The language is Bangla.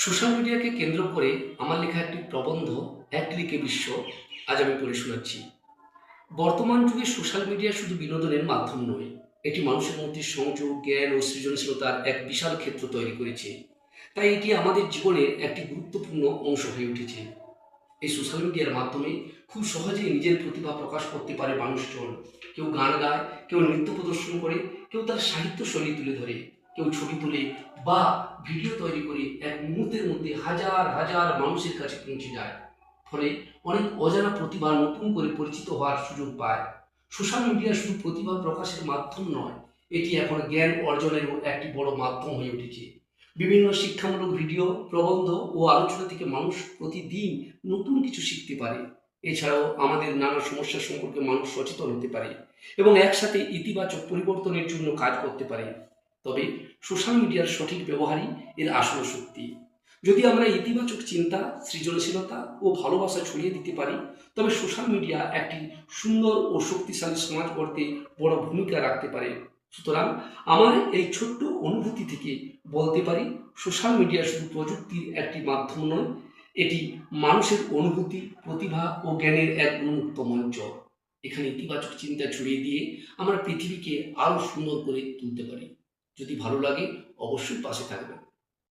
সোশ্যাল মিডিয়াকে কেন্দ্র করে আমার লেখা একটি প্রবন্ধ এক ক্লিকে বিশ্ব আজ আমি পড়ে শোনাচ্ছি। বর্তমান যুগে সোশ্যাল মিডিয়া শুধু বিনোদনের মাধ্যম নয়, এটি মানুষের মধ্যে সংযোগ, জ্ঞান ও সৃজনশীলতার এক বিশাল ক্ষেত্র তৈরি করেছে। তাই এটি আমাদের জীবনের একটি গুরুত্বপূর্ণ অংশ হয়ে উঠেছে। এই সোশ্যাল মিডিয়ার মাধ্যমে খুব সহজেই নিজের প্রতিভা প্রকাশ করতে পারে মানুষজন। কেউ গান গায়, কেউ নৃত্য প্রদর্শন করে, কেউ তার সাহিত্য শৈলী তুলে ধরে, কেউ ছবি তোলে বা ভিডিও তৈরি করে এক মুহূর্তের মধ্যে হাজার হাজার মানুষের কাছে পৌঁছে যায়। ফলে অনেক অজানা প্রতিভা নতুন করে পরিচিত হওয়ার সুযোগ পায়। সোশ্যাল মিডিয়া শুধু প্রতিভা প্রকাশের মাধ্যম নয়, এটি এখন জ্ঞান অর্জনেরও একটি বড় মাধ্যম হয়ে উঠেছে। বিভিন্ন শিক্ষামূলক ভিডিও, প্রবন্ধ ও আলোচনা থেকে মানুষ প্রতিদিন নতুন কিছু শিখতে পারে। এছাড়াও আমাদের নানা সমস্যা সম্পর্কে মানুষ সচেতন হতে পারে এবং একসাথে ইতিবাচক পরিবর্তনের জন্য কাজ করতে পারে। তবে সোশ্যাল মিডিয়ার সঠিক ব্যবহারই এর আসল শক্তি। যদি আমরা ইতিবাচক চিন্তা, সৃজনশীলতা ও ভালোবাসা ছড়িয়ে দিতে পারি, তবে সোশ্যাল মিডিয়া একটি সুন্দর ও শক্তিশালী সমাজ গড়তে বড় ভূমিকা রাখতে পারে। সুতরাং আমার এই ছোট্ট অনুভূতি থেকে বলতে পারি, সোশ্যাল মিডিয়া শুধু প্রযুক্তির একটি মাধ্যম নয়, এটি মানুষের অনুভূতি, প্রতিভা ও জ্ঞানের এক উন্মুক্ত মঞ্চ। এখানে ইতিবাচক চিন্তা ছড়িয়ে দিয়ে আমরা পৃথিবীকে আরও সুন্দর করে তুলতে পারি। যদি ভালো লাগে, অবশ্যই পাশে থাকবেন।